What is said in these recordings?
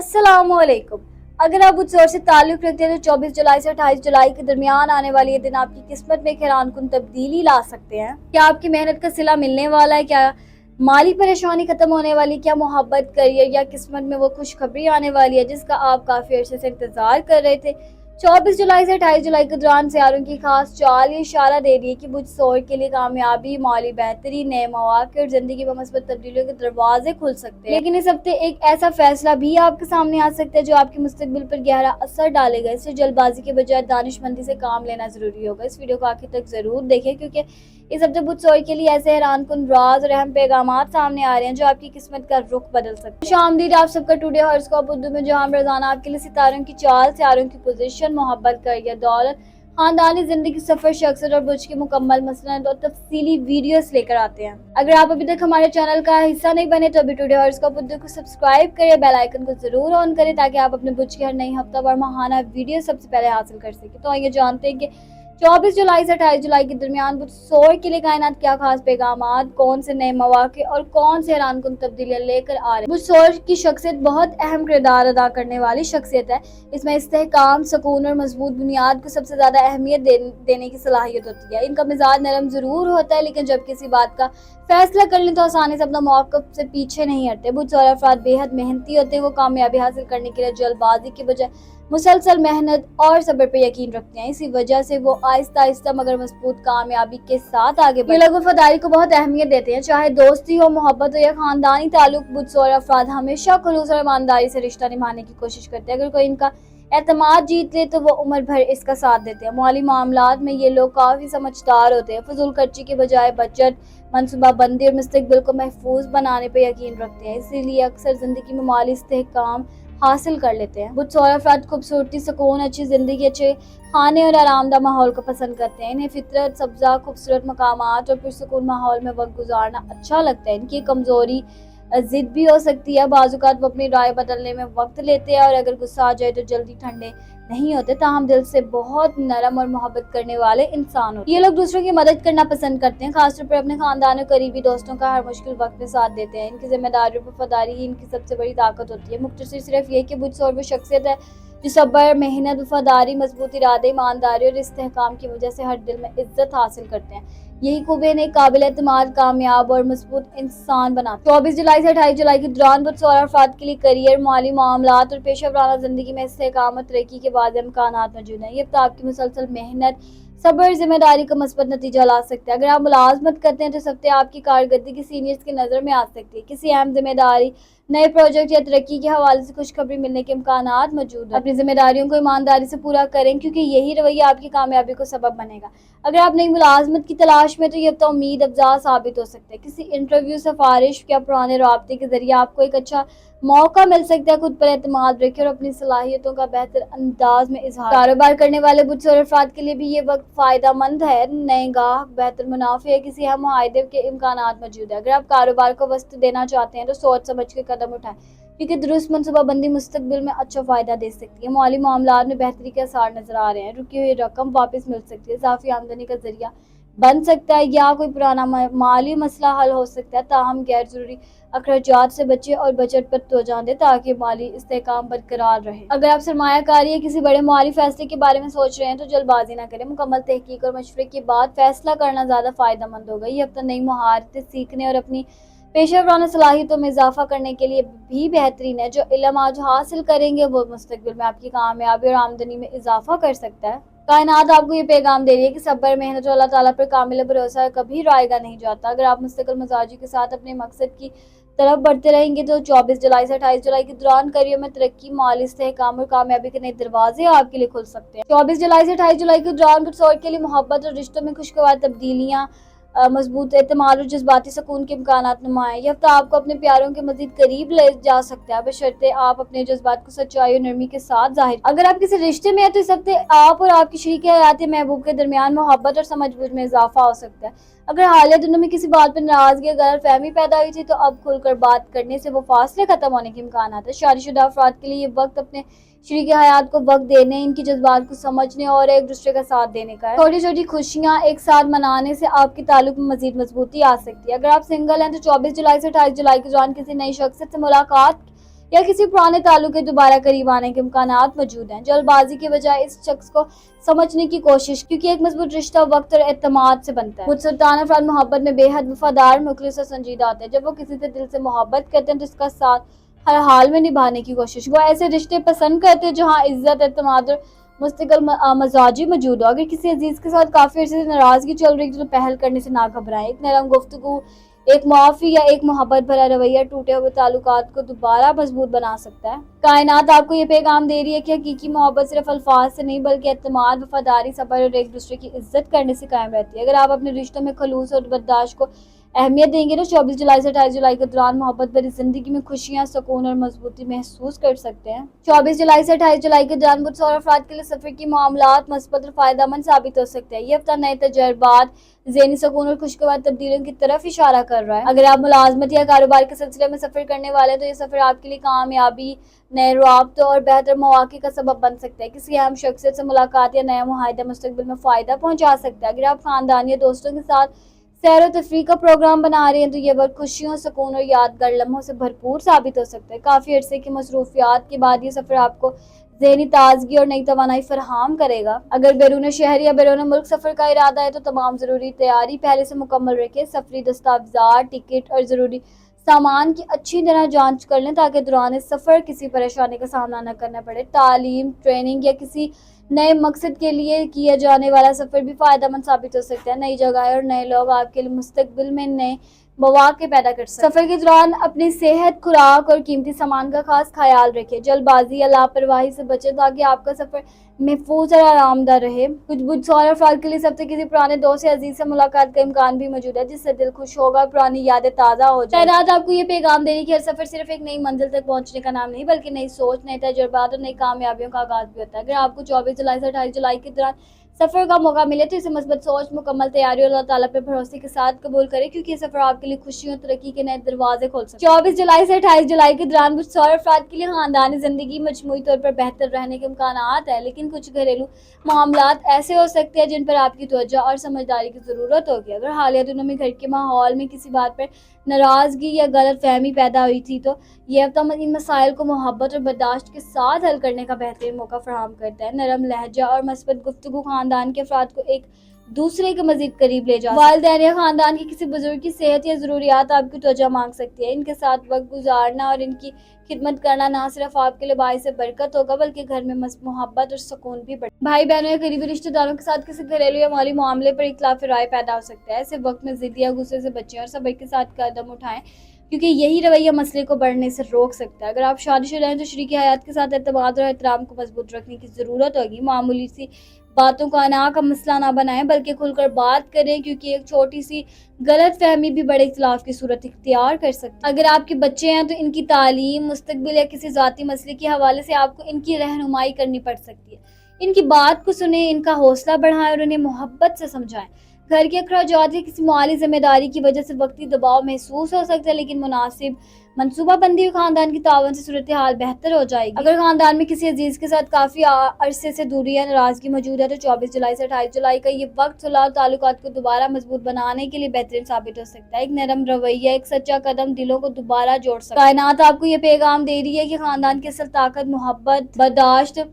अस्सलामुअलैकुम। अगर आप बुध से ताल्लुक़ रखते हैं तो 24 जुलाई से 28 जुलाई के दरमियान आने वाले ये दिन आपकी किस्मत में एक हैरानकुन तब्दीली ला सकते हैं। क्या आपकी मेहनत का सिला मिलने वाला है? क्या माली परेशानी खत्म होने वाली? क्या मोहब्बत, करियर या किस्मत में वो खुशखबरी आने वाली है जिसका आप काफ़ी अरसे से इंतज़ार कर रहे थे? 24 जुलाई से 28 जुलाई के दौरान सियारों की खास चाल ये इशारा दे रही है कि बुध सौर के लिए कामयाबी, माली बेहतरी, नए मौक़े और ज़िंदगी में मस्बत तब्दीलियों के दरवाजे खुल सकते हैं। लेकिन इस हफ्ते एक ऐसा फैसला भी आपके सामने आ सकता है जो आपके मुस्तकबिल पर गहरा असर डालेगा। इसलिए जल्दबाजी के बजाय दानिशमंदी से काम लेना जरूरी होगा। इस वीडियो को आखिर तक जरूर देखें क्योंकि इस हफ्ते बुध सौर के लिए ऐसे हैरानकुन राज और अहम पैगामात सामने आ रहे हैं जो आपकी किस्मत का रुख बदल सकते हैं। खुशामदीद आप सबका टुडे हॉरोस्कोप उर्दू में, जहां हम रोजाना आपके लिए सितारों की चाल, सितारों की पोजीशन, मोहब्बत, करियर, दौलत, खानदानी जिंदगी, सफर, शख्सियत और बुझ के मुकम्मल मसलन और तफसीली वीडियोस लेकर आते हैं। अगर आप अभी तक हमारे चैनल का हिस्सा नहीं बने तो अभी टुडे हॉरोस्कोप उर्दू को सब्सक्राइब करें, बेल आइकन को जरूर ऑन करें ताकि आप अपने बुझ की हर नई हफ्तावार माहाना वीडियो सबसे पहले हासिल कर सकें। तो आइए जानते हैं कि 24 जुलाई से 28 जुलाई के दरमियान बुध सौर के लिए कायनात क्या खास पैगामात, कौन से नए मौके और कौन से हैरानकुन तब्दीलियां लेकर आ रहे हैं। बुध सौर की शख्सियत बहुत अहम किरदार अदा करने वाली शख्सियत है। इसमें इस्तेहकाम, सुकून और मजबूत बुनियाद को सबसे ज्यादा अहमियत देने की सलाहियत होती है। इनका मिजाज नरम जरूर होता है लेकिन जब किसी बात का फैसला कर लें तो आसानी से अपना मौक़िफ़ से पीछे नहीं हटते। बुध सौर अफराद बेहद मेहनती होते हैं। वो कामयाबी हासिल करने के लिए जल्दबाजी के बजाय मुसलसल मेहनत और सब्र पे यकीन रखते हैं। इसी वजह से वो आहिस्ता आहिस्ता मगर मजबूत कामयाबी के साथ आगे बढ़ते हैं। ये लोग वफादारी को बहुत अहमियत देते हैं, चाहे दोस्ती हो, मोहब्बत हो या खानदानी ताल्लुक। बुध सौर अफराद हमेशा खुलूस और ईमानदारी से रिश्ता निभाने की कोशिश करते हैं। अगर कोई इनका एतमाद जीत ले तो वो उम्र भर इसका साथ देते हैं। माली मामलात में ये लोग काफी समझदार होते हैं। फजूल खर्ची के बजाय बचत, मनसूबाबंदी और मुस्तकबिल को महफूज बनाने पर यकीन रखते हैं। इसीलिए अक्सर जिंदगी में माली इस्तेहकाम हासिल कर लेते हैं। बुध सौर अफराद खूबसूरती, सुकून, अच्छी जिंदगी, अच्छे खाने और आरामदाह माहौल को पसंद करते हैं। इन्हें फितरत, सब्जा, खूबसूरत मकामात और पुरसुकून माहौल में वक्त गुजारना अच्छा लगता है। इनकी कमजोरी जिद भी हो सकती है। बाजुकात वो अपनी राय बदलने में वक्त लेते हैं और अगर गुस्सा आ जाए तो जल्दी ठंडे नहीं होते। ताहम दिल से बहुत नरम और मोहब्बत करने वाले इंसान होते हैं। ये लोग दूसरों की मदद करना पसंद करते हैं, खासतौर पर अपने खानदान और करीबी दोस्तों का हर मुश्किल वक्त में साथ देते हैं। इनकी जिम्मेदारी और वफादारी ही इनकी सबसे बड़ी ताकत होती है। मुख्तसर सिर्फ ये कि बुध सौर वो शख्सियत है जो सब्र, मेहनत, वफादारी, मजबूत इरादे, ईमानदारी और इस्तेहकाम की वजह से हर दिल में इज्जत हासिल करते हैं। यही खूबी इन्हें काबिल एतमाद, कामयाब और मजबूत इंसान बनाते हैं। 24 जुलाई से 28 जुलाई के दौरान बुध सौर अफराद के लिए करियर, माली मामलात और पेशा वराना जिंदगी में इस्तेहकाम और तरक्की के बाद इम्कानात मौजूद हैं। ये हफ्ता आपकी मुसलसल मेहनत, सब्र और जिम्मेदारी का मस्बत नतीजा ला सकता है। अगर आप मुलाजमत करते हैं तो इस हफ्ते आपकी कारकर्दगी सीनियर्स की नज़र में आ सकती है। किसी अहम जिम्मेदारी, नए प्रोजेक्ट या तरक्की के हवाले से खुशखबरी मिलने के इम्कानात मौजूद हैं। अपनी जिम्मेदारियों को ईमानदारी से पूरा करें क्योंकि यही रवैया आपकी कामयाबी को सबब बनेगा। अगर आप नई मुलाजमत की तलाश में तो ये हफ्ता उम्मीद अफजा साबित हो सकता है। किसी इंटरव्यू, सिफारिश या पुराने राब्ते के जरिए आपको एक अच्छा मौका मिल सकता है। खुद पर एतमाद रखें और अपनी सलाहियतों का बेहतर अंदाज में इजहार। कारोबार करने वाले बुध सौर अफराद के लिए भी ये वक्त फायदा मंद है। नए गाहक, बेहतर मुनाफे या किसी अहम मुआहदे के इम्कानात मौजूद है। अगर आप कारोबार को वस्त देना चाहते हैं तो सोच समझ के कदम उठाएं क्योंकि दुरुस्त मनसूबाबंदी मुस्तकबिल में अच्छा फायदा दे सकती है। माली मामलात में बेहतरी के आसार नजर आ रहे हैं। रुकी हुई रकम वापस मिल सकती है, इजाफी आमदनी का जरिया बन सकता है या कोई पुराना माली मसला हल हो सकता है। ताहम गैर जरूरी अखराजात से बचें और बजट पर तवज्जो दें ताकि माली इस्तेहकाम बरकरार रहे। अगर आप सरमायाकारी या किसी बड़े माली फैसले के बारे में सोच रहे हैं तो जल्दबाजी ना करें। मुकम्मल तहकीक और मशवरे के बाद फैसला करना ज्यादा फायदेमंद होगा। ये हफ्ता नई महारतें सीखने और अपनी पेशा वराना सलाहियतों में इजाफा करने के लिए भी बेहतरीन है। जो इल्म आज हासिल करेंगे वो मुस्तकबिल में आपकी कामयाबी और आमदनी में इजाफा कर सकता है। कायनात आपको ये पैगाम दे रही है कि सब्र, मेहनत और अल्लाह ताला पर कामिल भरोसा कभी रायगा नहीं जाता। अगर आप मुस्तकिल मिजाजी के साथ अपने मकसद की तरफ बढ़ते रहेंगे तो 24 जुलाई से 28 जुलाई के दौरान करियर में तरक्की, माली इस्तेहकाम और कामयाबी के नए दरवाजे आपके लिए खुल सकते हैं। 24 जुलाई से 28 जुलाई के दौरान बुध सौर के लिए मोहब्बत और रिश्तों में खुशगवार तब्दीलियां, मजबूत एतमाद और जज्बाती सुकून के इम्कानात नुमाएं। यह हफ्ता आपको अपने प्यारों के मजीद करीब ले जा सकता है बशर्ते आप अपने जज्बात को सच्चाई और नरमी के साथ जाहिर। अगर आप किसी रिश्ते में है तो इस हफ्ते आप और आपकी शरीक हयात महबूब के दरमियान मोहब्बत और समझबूझ में इजाफा हो सकता है। अगर हालिया दिनों में किसी बात पर नाराजगी या गलतफहमी पैदा हुई थी तो अब खुलकर बात करने से वो फासले खत्म होने के इम्कानात है। शादीशुदा अफराद के लिए ये वक्त अपने शरीक हयात को वक्त देने, इनकी जज्बात को समझने और एक दूसरे का साथ देने का है। छोटी छोटी खुशियां एक साथ मनाने से आपके ताल्लुक में मजीद मजबूती आ सकती है। अगर आप सिंगल हैं तो 24 जुलाई से 28 जुलाई के दौरान किसी नई शख्स से मुलाकात या किसी पुराने ताल्लुक के दोबारा करीब आने के इम्कानात मौजूद हैं। जल्दबाजी के बजाय इस शख्स को समझने की कोशिश, क्योंकि एक मजबूत रिश्ता वक्त और एतमाद से बनता है। कुछ सुल्तान अफराद मोहब्बत में बेहद वफादार, मुखलिस और संजीदा होते हैं। जब वो किसी से दिल से मोहब्बत करते हैं तो इसका साथ हर हाल में निभाने की कोशिश। वो ऐसे रिश्ते पसंद करते हैं जहाँ इज्जत, एतमाद और मुस्तकिल मजाजी मौजूद हो। अगर किसी अजीज के साथ काफी अर्से से नाराजगी चल रही है तो पहल करने से ना घबराएं। एक नरम गुफ्तगू, एक मुआफी या एक मोहब्बत भरा रवैया टूटे हुए ताल्लुकात को दोबारा मजबूत बना सकता है। कायनात आपको ये पैगाम दे रही है कि हकीकी मोहब्बत सिर्फ अल्फाज से नहीं बल्कि एतमाद, वफादारी, सब्र और एक दूसरे की इज्जत करने से कायम रहती है। अगर आप अपने रिश्तों में खलूस और बर्दाश्त को अहमियत देंगे तो 24 जुलाई से 28 जुलाई के दौरान मोहब्बत भरी जिंदगी में खुशियां, सुकून और मजबूती महसूस कर सकते हैं। 24 जुलाई से 28 जुलाई के दौरान बहुत सारे अफराद के लिए सफर की मामलात मस्बत और फायदेमंद साबित हो सकते हैं। ये हफ्ता नए तजर्बात, ज़हनी सुकून और खुशगवार तब्दीलियों की तरफ इशारा कर रहा है। अगर आप मुलाजमत या कारोबार के सिलसिले में सफर करने वाले हैं तो ये सफर आपके लिए कामयाबी, नए राब्तों और बेहतर मौके का सबब बन सकता है। किसी अहम शख्सियत से मुलाकात या नया मुआहिदा मुस्तकबिल में फायदा पहुंचा सकता है। अगर आप खानदान या दोस्तों के साथ सैर और तफरीह का प्रोग्राम बना रहे हैं तो ये वक्त खुशियों, सुकून और यादगार लम्हों से भरपूर साबित हो सकता है। काफ़ी अरसे की मसरूफियात के बाद ये सफ़र आपको ज़हनी ताजगी और नई तवानाई फराहम करेगा। अगर बैरून शहर या बैरून मुल्क सफ़र का इरादा है तो तमाम ज़रूरी तैयारी पहले से मुकम्मल रखें। सफरी दस्तावेज़ात, टिकट और ज़रूरी सामान की अच्छी तरह जांच कर लें ताकि दौरान सफ़र किसी परेशानी का सामना न करना पड़े। तालीम, ट्रेनिंग या किसी नए मकसद के लिए किया जाने वाला सफ़र भी फ़ायदेमंद साबित हो सकता है। नई जगह और नए लोग आपके लिए मुस्तकबिल में नए मौके पैदा कर सकते हैं। सफ़र के दौरान अपनी सेहत, खुराक और कीमती सामान का खास ख्याल रखें। जल्दबाजी या लापरवाही से बचें ताकि आपका सफ़र महफूज और आरामदा रहे। कुछ बुज़दिल अफराद के लिए सफ़र किसी पुराने दोस्त या अजीज से मुलाकात का इम्कान भी मौजूद है जिससे दिल खुश होगा, पुरानी यादें ताज़ा हो जाए। कायनात आपको ये पैगाम दे रही है कि हर सफ़र सिर्फ एक नई मंजिल तक पहुंचने का नाम नहीं बल्कि नई सोच, नए तजुर्बात और नई कामयाबियों का आगाज भी होता है। अगर आपको 24 जुलाई से 28 जुलाई के दौरान सफ़र का मौका मिले तो इसे मस्बत सोच, मुकम्मल तैयारी और अल्लाह ताला पे भरोसे के साथ कबूल करें, क्योंकि ये सफ़र आपके लिए खुशियों, तरक्की के नए दरवाजे खोल सकते हैं। 24 जुलाई से 28 जुलाई के दौरान कुछ सौर अफराद के लिए खानदानी जिंदगी मजमूई तौर पर बेहतर रहने के इम्कानात है, लेकिन कुछ घरेलू मामलात ऐसे हो सकते हैं जिन पर आपकी तवज्जो और समझदारी की ज़रूरत होगी। अगर हालिया दिनों में घर के माहौल में किसी बात पर नाराज़गी या गलत फहमी पैदा हुई थी तो ये हफ्ता इन मसाइल को मोहब्बत और बर्दाश्त के साथ हल करने का बेहतरीन मौका फराहम करता है। नरम लहजा और मस्बत गुफ्तगू खानदान के अफराद को एक दूसरे के मजीद करीब ले जा। वालिदैन या खानदान के किसी बुजुर्ग की सेहत या ज़रूरियात आपकी तवज्जो मांग सकती है। इनके साथ वक्त गुजारना और इनकी खिदमत करना ना सिर्फ आपके लिए बाइस बरकत होगा बल्कि घर में मोहब्बत और सुकून भी बढ़े। भाई बहनों या करीबी रिश्तेदारों के साथ किसी घरेलू या माली मामले पर इख्तिलाफ राय पैदा हो सकता है। ऐसे वक्त में जिद या गुस्से से बचें और सब्र के साथ कदम उठाएं, क्योंकि यही रवैया मसले को बढ़ने से रोक सकता है। अगर आप शादीशुदा हैं तो शरीक हयात के साथ एतमाद और एहतराम को मजबूत रखने की ज़रूरत होगी। मामूली सी बातों को अना का मसला ना बनाएं बल्कि खुलकर बात करें, क्योंकि एक छोटी सी गलत फहमी भी बड़े इख्तिलाफ की सूरत इख्तियार कर सकती है। अगर आपके बच्चे हैं तो इनकी तालीम, मुस्तकबिल या किसी ज़ाती मसले के हवाले से आपको इनकी रहनुमाई करनी पड़ सकती है। इनकी बात को सुने, इनका हौसला बढ़ाएं और उन्हें मोहब्बत से समझाएं। घर के अखराजात या किसी माली जिम्मेदारी की वजह से वक्ती दबाव महसूस हो सकता है, लेकिन मुनासिब मनसूबाबंदी और खानदान की तावन से सूरत हाल बेहतर हो जाएगी। अगर खानदान में किसी अजीज के साथ काफी अरसे से दूरी या नाराजगी मौजूद है तो 24 जुलाई से 28 जुलाई का ये वक्त सुलह और ताल्लुकात को दोबारा मजबूत बनाने के लिए बेहतरीन साबित हो सकता है। एक नरम रवैया, एक सच्चा कदम दिलों को दोबारा जोड़ सकता है। कायनात आपको ये पैगाम दे रही है कि खानदान की असल ताकत मोहब्बत, बर्दाश्त,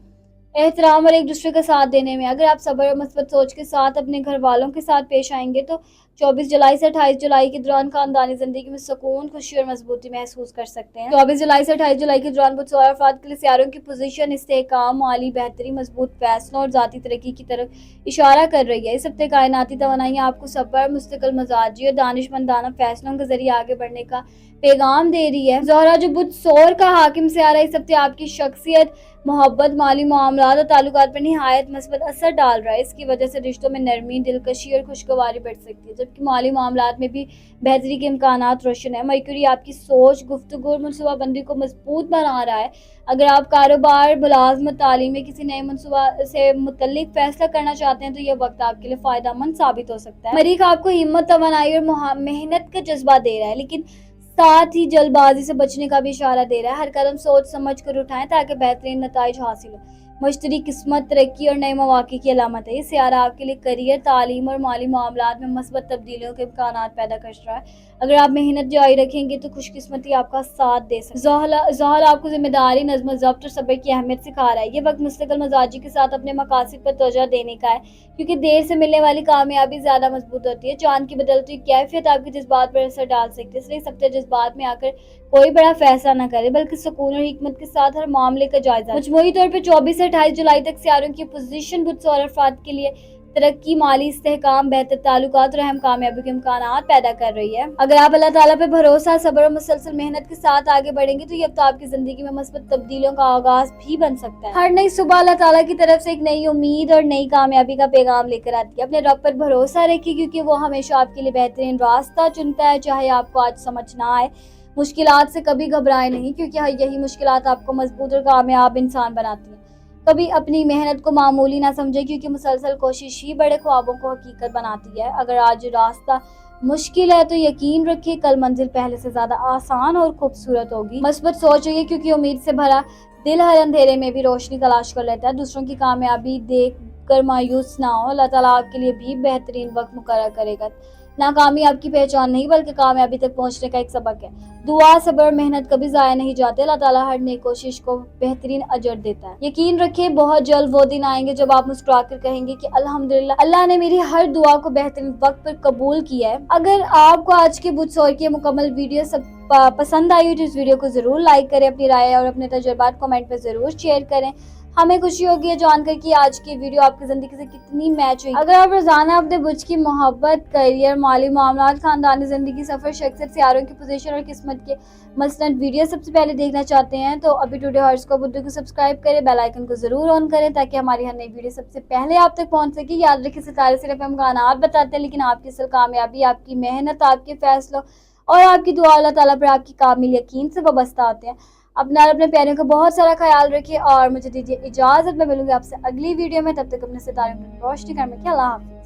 एहतराम और एक दूसरे का साथ देने में। अगर आप सब्र और मस्बत सोच के साथ अपने घर वालों के साथ पेश आएंगे तो 24 जुलाई से 28 जुलाई के दौरान खानदानी जिंदगी में सुकून, खुशी और मजबूती महसूस कर सकते हैं। 24 जुलाई से 28 जुलाई के दौरान बहुत सारे अफराद के लिए सियारों की पोजीशन इस्तेहकाम, माली बेहतरी, मजबूत फैसलों और जाती तरक्की की तरफ इशारा कर रही है। इस हफ्ते कायनाती तवानाई आपको सब्र, मुस्तकिल मजाजी और दानिशमंदाना फैसलों के जरिए आगे बढ़ने का पैगाम दे रही है। ज़ोहरा जो बुध सौर का हाकिम सियारा इस हफ्ते आपकी शख्सियत, मोहब्बत, माली मामलात और ताल्लुकात पर निहायत मस्बत असर डाल रहा है। इसकी वजह से रिश्तों में नरमी, दिलकशी और खुशगवारी बढ़ सकती है, जबकि माली मामलात में भी बेहतरी के इम्कानात रोशन है। मरकरी आपकी सोच, गुफ्तगू और मनसूबाबंदी को मजबूत बना रहा है। अगर आप कारोबार, मुलाजमत, तालीम में किसी नए मनसूबा से मुतल्लिक फैसला करना चाहते हैं तो यह वक्त आपके लिए फायदेमंद साबित हो सकता है। मरीख आपको हिम्मत, तवानाई और मेहनत का जज्बा दे रहा है, लेकिन साथ ही जल्दबाजी से बचने का भी इशारा दे रहा है। हर कदम सोच समझ कर उठाएं ताकि बेहतरीन नताइज हासिल हो। मश्तरी किस्मत, तरक्की और नए मौके की अलामत है। ये सियारा आपके लिए करियर, तालीम और माली मामलात में मस्बत तब्दीलियों के इम्कानात पैदा कर रहा है। अगर आप मेहनत जारी रखेंगे तो खुशकिस्मती आपका साथ दे सकती है। ज़ोहल आपको जिम्मेदारी, नज़्म ज़ब्त और सब्र की अहमियत सिखा रहा है। ये वक्त मुस्तकिल मजाजी के साथ अपने मकासद पर तवज्जो देने का है, क्योंकि देर से मिलने वाली कामयाबी ज़्यादा मजबूत होती है। चांद की बदलती हुई कैफियत आपके जज्बात पर असर डाल सकती है, इसलिए सख्त जज्बात में आकर कोई बड़ा फैसला न करे, बल्कि सुकून और हिकमत के साथ हर मामले का जायजा। मजमूई तौर पर 24 से 28 जुलाई तक सियारों की पोजीशन बुध और अफराद के लिए तरक्की, माली इस्तेहकाम, बेहतर ताल्लुकात और अहम कामयाबी के इम्कानात पैदा कर रही है। अगर आप अल्लाह ताला पे भरोसा, सब्र और मुसलसल मेहनत के साथ आगे बढ़ेंगे तो ये हफ्ता आपकी जिंदगी में मस्बत तब्दीलियों का आगाज भी बन सकता है। हर नई सुबह अल्लाह ताला की तरफ से एक नई उम्मीद और नई कामयाबी का पैगाम लेकर आती है। अपने रब पर भरोसा रखिए, क्योंकि वो हमेशा आपके लिए बेहतरीन रास्ता चुनता है, चाहे आपको आज समझ ना आए। मुश्किलात से कभी घबराए नहीं, क्योंकि यही मुश्किलात आपको मजबूत और कामयाब इंसान बनाती हैं। कभी अपनी मेहनत को मामूली ना समझे, क्योंकि मुसलसल कोशिश ही बड़े ख्वाबों को हकीकत बनाती है। अगर आज रास्ता मुश्किल है तो यकीन रखिए कल मंजिल पहले से ज्यादा आसान और खूबसूरत होगी। मस्बत सोच रहिए, क्योंकि उम्मीद से भरा दिल हर अंधेरे में भी रोशनी तलाश कर लेता है। दूसरों की कामयाबी देख कर मायूस ना हो, अल्लाह ताला आपके लिए भी बेहतरीन वक्त मुकर्रर करेगा। नाकामी आपकी पहचान नहीं, बल्कि कामयाबी तक पहुंचने का एक सबक है। दुआ, सब्र, मेहनत कभी जाया नहीं जाते। अल्लाह ताला हर नई कोशिश को बेहतरीन अजर देता है। यकीन रखें बहुत जल्द वो दिन आएंगे जब आप मुस्कुराकर कहेंगे कि अल्हम्दुलिल्लाह, अल्लाह ने मेरी हर दुआ को बेहतरीन वक्त पर कबूल किया है। अगर आपको आज के बुध सौर की मुकम्मल वीडियो पसंद आई हो तो इस वीडियो को जरूर लाइक करें, अपनी राय और अपने तजुर्बात कमेंट में जरूर शेयर करें। हमें खुशी होगी ये जानकर कि आज की वीडियो आपकी जिंदगी से कितनी मैच हुई। अगर आप रोजाना अपने बुझ की मोहब्बत, करियर, माली मामलात, खानदानी जिंदगी, सफर, शख्सियत, सियारों की पोजीशन और किस्मत के मसनद वीडियो सबसे पहले देखना चाहते हैं तो अभी टुडे हॉरोस्कोप बुद्धू को सब्सक्राइब करें, बेल आइकन को जरूर ऑन करें ताकि हमारी हर नई वीडियो सबसे पहले आप तक पहुंच सके। याद रखिए सितारे सिर्फ इम्कानात बताते हैं, लेकिन आपकी असल कामयाबी आपकी मेहनत, आपके फैसलों और आपकी दुआ अल्लाह ताला पर आपकी कामिल यकीन से वाबस्ता होते हैं। अपना और अपने प्यारों का बहुत सारा ख्याल रखिए और मुझे दीजिए इजाजत। मैं मिलूंगी आपसे अगली वीडियो में, तब तक अपने सितारों पर रोशनी करने के अल्लाह हाफ़िज़।